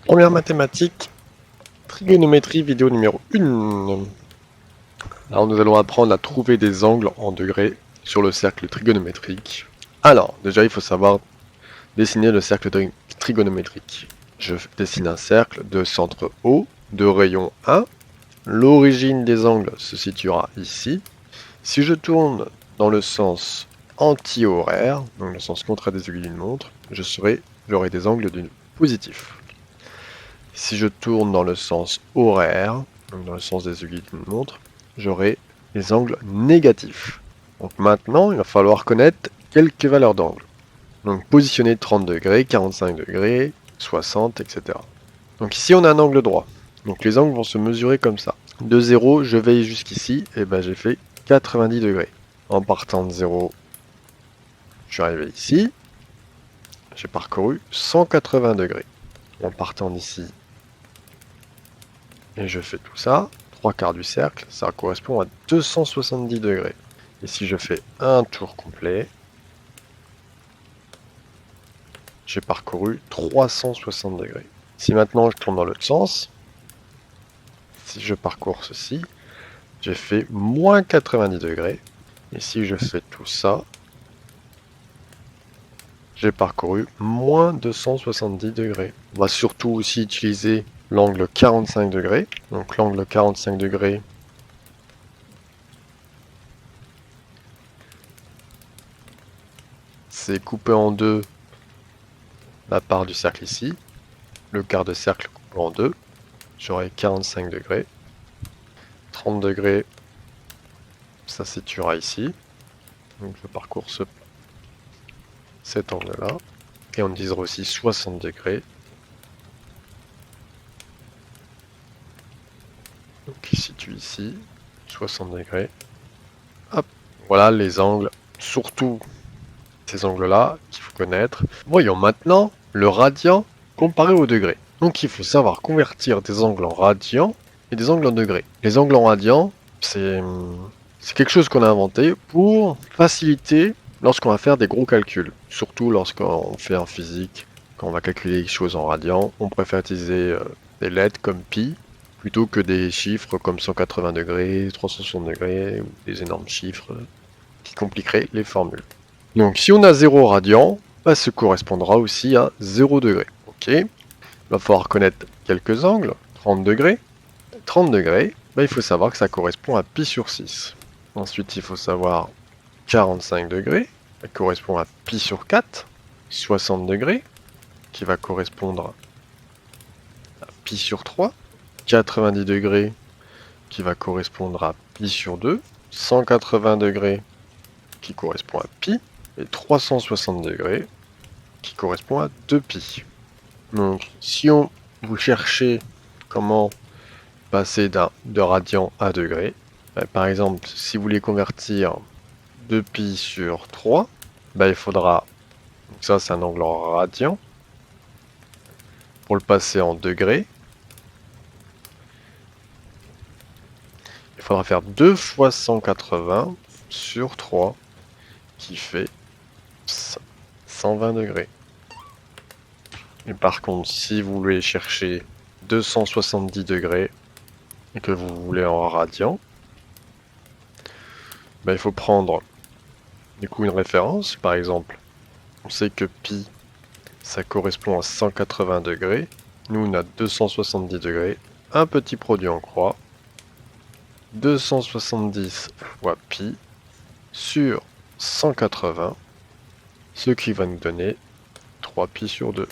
Première mathématique, trigonométrie, vidéo numéro 1. Alors nous allons apprendre à trouver des angles en degrés sur le cercle trigonométrique. Alors, déjà il faut savoir dessiner le cercle trigonométrique. Je dessine un cercle de centre O, de rayon 1. L'origine des angles se situera ici. Si je tourne dans le sens anti-horaire, donc le sens contraire des aiguilles d'une montre, j'aurai des angles positifs. Si je tourne dans le sens horaire, donc dans le sens des aiguilles d'une montre, j'aurai les angles négatifs. Donc maintenant, il va falloir connaître quelques valeurs d'angle. Donc positionner 30 degrés, 45 degrés, 60, etc. Donc ici, on a un angle droit. Donc les angles vont se mesurer comme ça. De 0, je veille jusqu'ici, et ben j'ai fait 90 degrés. En partant de 0, je suis arrivé ici, j'ai parcouru 180 degrés. En partant d'ici, et je fais tout ça, 3/4 du cercle, ça correspond à 270 degrés. Et si je fais un tour complet, j'ai parcouru 360 degrés. Si maintenant je tourne dans l'autre sens, si je parcours ceci, j'ai fait moins 90 degrés. Et si je fais tout ça, j'ai parcouru moins 270 degrés. On va surtout aussi utiliser l'angle 45 degrés. Donc l'angle 45 degrés, c'est couper en deux la part du cercle ici. Le quart de cercle coupé en deux, j'aurai 45 degrés. 30 degrés, ça se situera ici. Donc je parcours cet angle-là. Et on utilisera aussi 60 degrés. Donc il se situe ici, 60 degrés. Hop, voilà les angles, surtout ces angles-là qu'il faut connaître. Voyons maintenant le radian comparé au degré. Donc il faut savoir convertir des angles en radians et des angles en degrés. Les angles en radians, c'est quelque chose qu'on a inventé pour faciliter lorsqu'on va faire des gros calculs. Surtout lorsqu'on fait en physique, quand on va calculer les choses en radians, on préfère utiliser des lettres comme pi plutôt que des chiffres comme 180 degrés, 360 degrés ou des énormes chiffres qui compliqueraient les formules. Donc si on a 0 radian, bah, ça correspondra aussi à 0 degré. Ok. Il va falloir connaître quelques angles. 30 degrés. 30 degrés, bah, il faut savoir que ça correspond à pi sur 6. Ensuite, il faut savoir 45 degrés, ça correspond à pi sur 4. 60 degrés, qui va correspondre à pi sur 3. 90 degrés, qui va correspondre à pi sur 2. 180 degrés, qui correspond à pi. Et 360 degrés, qui correspond à 2pi. Donc, si vous cherchez comment passer de radian à degré, par exemple, si vous voulez convertir 2pi sur 3, il faudra, donc ça c'est un angle en radian, pour le passer en degrés, il faudra faire 2 fois 180 sur 3, qui fait 120 degrés. Et par contre, si vous voulez chercher 270 degrés, et que vous voulez en radian, il faut prendre du coup une référence. Par exemple, on sait que pi, ça correspond à 180 degrés. Nous, on a 270 degrés. Un petit produit en croix. 270 fois pi sur 180, ce qui va nous donner 3pi sur 2.